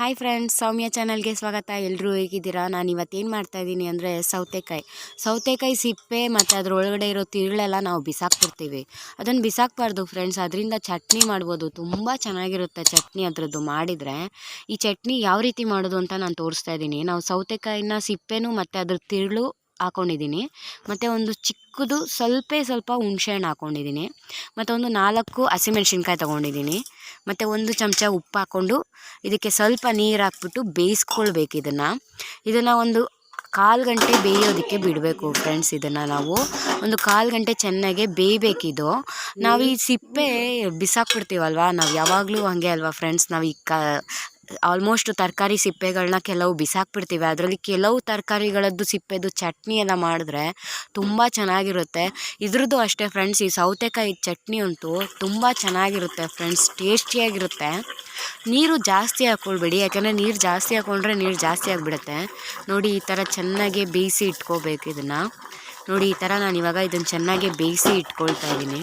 Hi friends, ಸೌಮ್ಯ ಚಾನಲ್ಗೆ ಸ್ವಾಗತ. ಎಲ್ಲರೂ ಹೇಗಿದ್ದೀರಾ? ನಾನು ಇವತ್ತೇನು ಮಾಡ್ತಾಯಿದ್ದೀನಿ ಅಂದರೆ ಸೌತೆಕಾಯಿ ಸಿಪ್ಪೆ ಮತ್ತು ಅದರೊಳಗಡೆ ಇರೋ ತಿರುಳೆಲ್ಲ ನಾವು ಬಿಸಾಕ್ಬಿಡ್ತೀವಿ. ಅದನ್ನು ಬಿಸಾಕಬಾರ್ದು ಫ್ರೆಂಡ್ಸ್. ಅದರಿಂದ ಚಟ್ನಿ ಮಾಡ್ಬೋದು, ತುಂಬ ಚೆನ್ನಾಗಿರುತ್ತೆ ಚಟ್ನಿ ಅದರದ್ದು ಮಾಡಿದರೆ. ಈ ಚಟ್ನಿ ಯಾವ ರೀತಿ ಮಾಡೋದು ಅಂತ ನಾನು ತೋರಿಸ್ತಾ ಇದ್ದೀನಿ. ನಾವು ಸೌತೆಕಾಯಿನ ಸಿಪ್ಪೆನೂ ಮತ್ತು ಅದ್ರ ತಿರುಳು ಹಾಕ್ಕೊಂಡಿದ್ದೀನಿ, ಮತ್ತು ಒಂದು ಚಿಕ್ಕದು ಸ್ವಲ್ಪ ಹುಣಸೆಹಣ್ಣು ಹಾಕ್ಕೊಂಡಿದ್ದೀನಿ, ಮತ್ತು ಒಂದು 4 ಹಸಿಮೆಣ್ಸಿನ್ಕಾಯಿ ತೊಗೊಂಡಿದ್ದೀನಿ, ಮತ್ತು 1 ಚಮಚ ಉಪ್ಪು ಹಾಕ್ಕೊಂಡು ಇದಕ್ಕೆ ಸ್ವಲ್ಪ ನೀರು ಹಾಕ್ಬಿಟ್ಟು ಬೇಯಿಸ್ಕೊಳ್ಬೇಕು. ಇದನ್ನು ಒಂದು 1/4 ಗಂಟೆ ಬೇಯೋದಕ್ಕೆ ಬಿಡಬೇಕು ಫ್ರೆಂಡ್ಸ್. ಇದನ್ನು ನಾವು ಒಂದು 1/4 ಗಂಟೆ ಚೆನ್ನಾಗೆ ಬೇಯಬೇಕಿದು. ನಾವು ಈ ಸಿಪ್ಪೆ ಬಿಸಾಕ್ಬಿಡ್ತೀವಲ್ವ, ನಾವು ಯಾವಾಗಲೂ ಹಾಗೆ ಅಲ್ವಾ ಫ್ರೆಂಡ್ಸ್. ನಾವು ಈ ಆಲ್ಮೋಸ್ಟ್ ತರಕಾರಿ ಸಿಪ್ಪೆಗಳನ್ನ ಕೆಲವು ಬಿಸಾಕ್ಬಿಡ್ತೀವಿ. ಅದರಲ್ಲಿ ಕೆಲವು ತರಕಾರಿಗಳದ್ದು ಸಿಪ್ಪೆದು ಚಟ್ನಿ ಎಲ್ಲ ಮಾಡಿದ್ರೆ ತುಂಬ ಚೆನ್ನಾಗಿರುತ್ತೆ. ಇದ್ರದ್ದು ಅಷ್ಟೇ ಫ್ರೆಂಡ್ಸ್, ಈ ಸೌತೆಕಾಯಿ ಚಟ್ನಿ ಅಂತೂ ತುಂಬ ಚೆನ್ನಾಗಿರುತ್ತೆ ಫ್ರೆಂಡ್ಸ್, ಟೇಸ್ಟಿಯಾಗಿರುತ್ತೆ. ನೀರು ಜಾಸ್ತಿ ಹಾಕ್ಕೊಳ್ಬೇಡಿ, ಯಾಕಂದರೆ ನೀರು ಜಾಸ್ತಿ ಹಾಕ್ಕೊಂಡ್ರೆ ನೀರು ಜಾಸ್ತಿ ಆಗಿಬಿಡುತ್ತೆ. ನೋಡಿ, ಈ ಥರ ಚೆನ್ನಾಗಿ ಬೇಯಿಸಿ ಇಟ್ಕೋಬೇಕು ಇದನ್ನು. ನೋಡಿ, ಈ ಥರ ನಾನು ಇವಾಗ ಇದನ್ನು ಚೆನ್ನಾಗಿ ಬೇಯಿಸಿ ಇಟ್ಕೊಳ್ತಾ ಇದ್ದೀನಿ.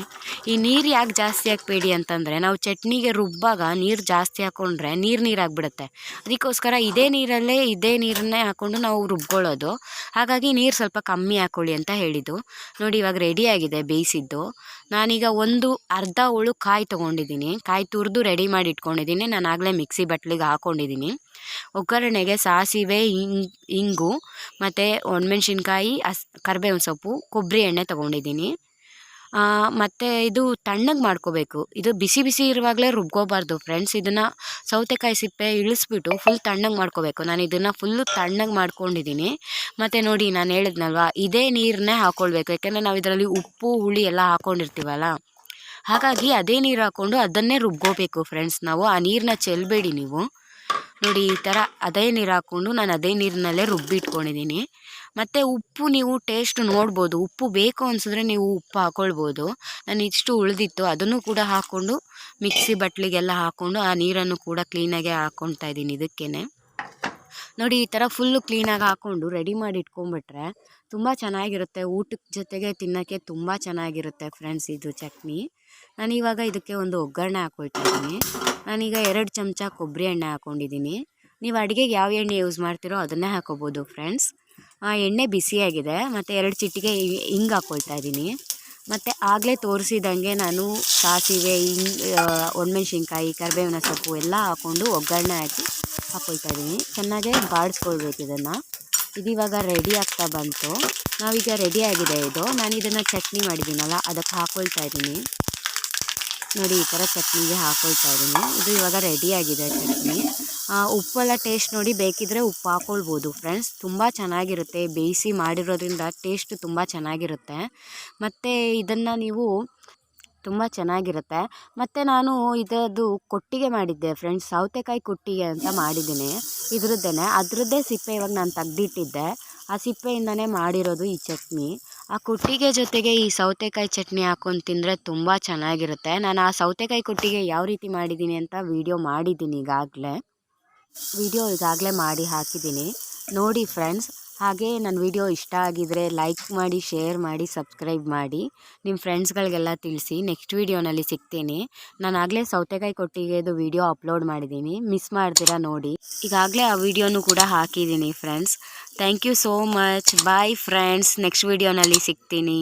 ಈ ನೀರು ಯಾಕೆ ಜಾಸ್ತಿ ಹಾಕಬೇಡಿ ಅಂತಂದರೆ, ನಾವು ಚಟ್ನಿಗೆ ರುಬ್ಬಾಗ ನೀರು ಜಾಸ್ತಿ ಹಾಕ್ಕೊಂಡ್ರೆ ನೀರಾಗಿಬಿಡುತ್ತೆ. ಅದಕ್ಕೋಸ್ಕರ ಇದೇ ನೀರನ್ನೇ ಹಾಕ್ಕೊಂಡು ನಾವು ರುಬ್ಕೊಳ್ಳೋದು. ಹಾಗಾಗಿ ನೀರು ಸ್ವಲ್ಪ ಕಮ್ಮಿ ಹಾಕ್ಕೊಳ್ಳಿ ಅಂತ ಹೇಳಿದ್ದು. ನೋಡಿ, ಇವಾಗ ರೆಡಿಯಾಗಿದೆ ಬೇಯಿಸಿದ್ದು. ನಾನೀಗ ಒಂದು ಅರ್ಧ ಹೋಳು ಕಾಯಿ ತೊಗೊಂಡಿದ್ದೀನಿ. ಕಾಯಿ ತುರಿದು ರೆಡಿ ಮಾಡಿ ಇಟ್ಕೊಂಡಿದ್ದೀನಿ. ನಾನು ಆಗಲೇ ಮಿಕ್ಸಿ ಬಟ್ಲಿಗೆ ಹಾಕ್ಕೊಂಡಿದ್ದೀನಿ. ಒಗ್ಗರಣೆಗೆ ಸಾಸಿವೆ, ಇಂಗು ಮತ್ತು ಒಣಮೆಣ್ಸಿನ್ಕಾಯಿ, ಕರಿಬೇವಿನ ಸೊಪ್ಪು, ಕೊಬ್ಬರಿ ಎಣ್ಣೆ ತೊಗೊಂಡಿದ್ದೀನಿ. ಮತ್ತು ಇದು ತಣ್ಣಗೆ ಮಾಡ್ಕೋಬೇಕು. ಇದು ಬಿಸಿ ಇರುವಾಗಲೇ ರುಬ್ಕೋಬಾರ್ದು ಫ್ರೆಂಡ್ಸ್. ಇದನ್ನು ಸೌತೆಕಾಯಿ ಸಿಪ್ಪೆ ಇಳಿಸ್ಬಿಟ್ಟು ಫುಲ್ ತಣ್ಣಗೆ ಮಾಡ್ಕೋಬೇಕು. ನಾನು ಇದನ್ನು ಫುಲ್ಲು ತಣ್ಣಗೆ ಮಾಡ್ಕೊಂಡಿದ್ದೀನಿ. ಮತ್ತು ನೋಡಿ, ನಾನು ಹೇಳಿದ್ನಲ್ವ, ಇದೇ ನೀರನ್ನೇ ಹಾಕ್ಕೊಳ್ಬೇಕು. ಯಾಕೆಂದರೆ ನಾವು ಇದರಲ್ಲಿ ಉಪ್ಪು ಹುಳಿ ಎಲ್ಲ ಹಾಕ್ಕೊಂಡಿರ್ತೀವಲ್ಲ, ಹಾಗಾಗಿ ಅದೇ ನೀರು ಹಾಕ್ಕೊಂಡು ಅದನ್ನೇ ರುಬ್ಕೋಬೇಕು ಫ್ರೆಂಡ್ಸ್. ನಾವು ಆ ನೀರನ್ನ ಚೆಲ್ಲಬೇಡಿ ನೀವು. ನೋಡಿ, ಈ ಥರ ಅದೇ ನೀರು ಹಾಕ್ಕೊಂಡು ನಾನು ಅದೇ ನೀರಿನಲ್ಲೇ ರುಬ್ಬಿಟ್ಕೊಂಡಿದ್ದೀನಿ. ಮತ್ತು ಉಪ್ಪು ನೀವು ಟೇಸ್ಟ್ ನೋಡ್ಬೋದು. ಉಪ್ಪು ಬೇಕು ಅನಿಸಿದ್ರೆ ನೀವು ಉಪ್ಪು ಹಾಕ್ಕೊಳ್ಬೋದು. ನಾನು ಇಷ್ಟು ಉಳಿದಿತ್ತು, ಅದನ್ನು ಕೂಡ ಹಾಕ್ಕೊಂಡು ಮಿಕ್ಸಿ ಬಟ್ಲಿಗೆಲ್ಲ ಹಾಕ್ಕೊಂಡು ಆ ನೀರನ್ನು ಕೂಡ ಕ್ಲೀನಾಗೆ ಹಾಕ್ಕೊಳ್ತಾ ಇದ್ದೀನಿ ಇದಕ್ಕೇ. ನೋಡಿ, ಈ ಥರ ಫುಲ್ಲು ಕ್ಲೀನಾಗಿ ಹಾಕ್ಕೊಂಡು ರೆಡಿ ಮಾಡಿ ಇಟ್ಕೊಂಡ್ಬಿಟ್ರೆ ತುಂಬ ಚೆನ್ನಾಗಿರುತ್ತೆ. ಊಟದ ಜೊತೆಗೆ ತಿನ್ನೋಕ್ಕೆ ತುಂಬ ಚೆನ್ನಾಗಿರುತ್ತೆ ಫ್ರೆಂಡ್ಸ್ ಇದು ಚಟ್ನಿ. ನಾನಿವಾಗ ಇದಕ್ಕೆ ಒಂದು ಒಗ್ಗರಣೆ ಹಾಕ್ಕೊಳ್ತಾ ಇದ್ದೀನಿ. ನಾನೀಗ 2 ಚಮಚ ಕೊಬ್ಬರಿ ಎಣ್ಣೆ ಹಾಕ್ಕೊಂಡಿದ್ದೀನಿ. ನೀವು ಅಡುಗೆಗೆ ಯಾವ ಎಣ್ಣೆ ಯೂಸ್ ಮಾಡ್ತೀರೋ ಅದನ್ನೇ ಹಾಕ್ಕೋಬೋದು ಫ್ರೆಂಡ್ಸ್. ಎಣ್ಣೆ ಬಿಸಿಯಾಗಿದೆ, ಮತ್ತು 2 ಚಿಟಿಕೆ ಹಿಂಗೆ ಹಾಕ್ಕೊಳ್ತಾ ಇದ್ದೀನಿ. ಮತ್ತು ಆಗಲೇ ತೋರಿಸಿದಂಗೆ ನಾನು ಸಾಸಿವೆ, ಒಣಮೆಣ್ಸಿನ್ಕಾಯಿ, ಕರಿಬೇವಿನ ಸೊಪ್ಪು ಎಲ್ಲ ಹಾಕ್ಕೊಂಡು ಒಗ್ಗರಣೆ ಹಾಕ್ಕೊಳ್ತಾ ಇದ್ದೀನಿ. ಚೆನ್ನಾಗೇ ಬಾಡಿಸ್ಕೊಳ್ಬೇಕು ಇದನ್ನು. ಇದಿವಾಗ ರೆಡಿ ಆಗ್ತಾ ಬಂತು. ನಾವೀಗ ರೆಡಿಯಾಗಿದೆ ಇದು. ನಾನು ಇದನ್ನು ಚಟ್ನಿ ಮಾಡಿದ್ದೀನಲ್ಲ ಅದಕ್ಕೆ ಹಾಕ್ಕೊಳ್ತಾ ಇದ್ದೀನಿ. ನೋಡಿ, ಈ ಥರ ಚಟ್ನಿಗೆ ಹಾಕ್ಕೊಳ್ತಾ ಇದ್ದೀನಿ. ಇದು ಇವಾಗ ರೆಡಿಯಾಗಿದೆ ಚಟ್ನಿ. ಉಪ್ಪೆಲ್ಲ ಟೇಸ್ಟ್ ನೋಡಿ, ಬೇಕಿದ್ದರೆ ಉಪ್ಪು ಹಾಕ್ಕೊಳ್ಬೋದು ಫ್ರೆಂಡ್ಸ್. ತುಂಬ ಚೆನ್ನಾಗಿರುತ್ತೆ, ಬೇಯಿಸಿ ಮಾಡಿರೋದ್ರಿಂದ ಟೇಸ್ಟ್ ತುಂಬ ಚೆನ್ನಾಗಿರುತ್ತೆ. ಮತ್ತು ಇದನ್ನು ನೀವು ತುಂಬ ಚೆನ್ನಾಗಿರುತ್ತೆ. ಮತ್ತು ನಾನು ಇದರದ್ದು ಕೊಟ್ಟಿಗೆ ಮಾಡಿದ್ದೆ ಫ್ರೆಂಡ್ಸ್, ಸೌತೆಕಾಯಿ ಕೊಟ್ಟಿಗೆ ಅಂತ ಮಾಡಿದ್ದೀನಿ. ಅದರದ್ದೇ ಸಿಪ್ಪೆ ಇವಾಗ ನಾನು ತೆಗ್ದಿಟ್ಟಿದ್ದೆ. ಆ ಸಿಪ್ಪೆಯಿಂದನೇ ಮಾಡಿರೋದು ಈ ಚಟ್ನಿ. ಆ ಕೊಟ್ಟಿಗೆ ಜೊತೆಗೆ ಈ ಸೌತೆಕಾಯಿ ಚಟ್ನಿ ಹಾಕ್ಕೊಂಡು ತಿಂದರೆ ತುಂಬ ಚೆನ್ನಾಗಿರುತ್ತೆ. ನಾನು ಆ ಸೌತೆಕಾಯಿ ಕೊಟ್ಟಿಗೆ ಯಾವ ರೀತಿ ಮಾಡಿದ್ದೀನಿ ಅಂತ ವಿಡಿಯೋ ಮಾಡಿದ್ದೀನಿ ಈಗಾಗಲೇ ಮಾಡಿ ಹಾಕಿದ್ದೀನಿ, ನೋಡಿ ಫ್ರೆಂಡ್ಸ್. ಹಾಗೆ ನನ್ನ ವಿಡಿಯೋ ಇಷ್ಟ ಆಗಿದರೆ ಲೈಕ್ ಮಾಡಿ, ಶೇರ್ ಮಾಡಿ, ಸಬ್ಸ್ಕ್ರೈಬ್ ಮಾಡಿ, ನಿಮ್ಮ ಫ್ರೆಂಡ್ಸ್ಗಳಿಗೆಲ್ಲ ತಿಳಿಸಿ. ನೆಕ್ಸ್ಟ್ ವೀಡಿಯೋನಲ್ಲಿ ಸಿಗ್ತೀನಿ. ನಾನು ಆಗಲೇ ಸೌತೆಕಾಯಿ ಕೊಟ್ಟಿಗೆದು ವಿಡಿಯೋ ಅಪ್ಲೋಡ್ ಮಾಡಿದ್ದೀನಿ, ಮಿಸ್ ಮಾಡ್ತೀರಾ ನೋಡಿ. ಈಗಾಗಲೇ ಆ ವಿಡಿಯೋನು ಕೂಡ ಹಾಕಿದ್ದೀನಿ friends. Thank you so much. Bye friends, next ವೀಡಿಯೋನಲ್ಲಿ ಸಿಗ್ತೀನಿ.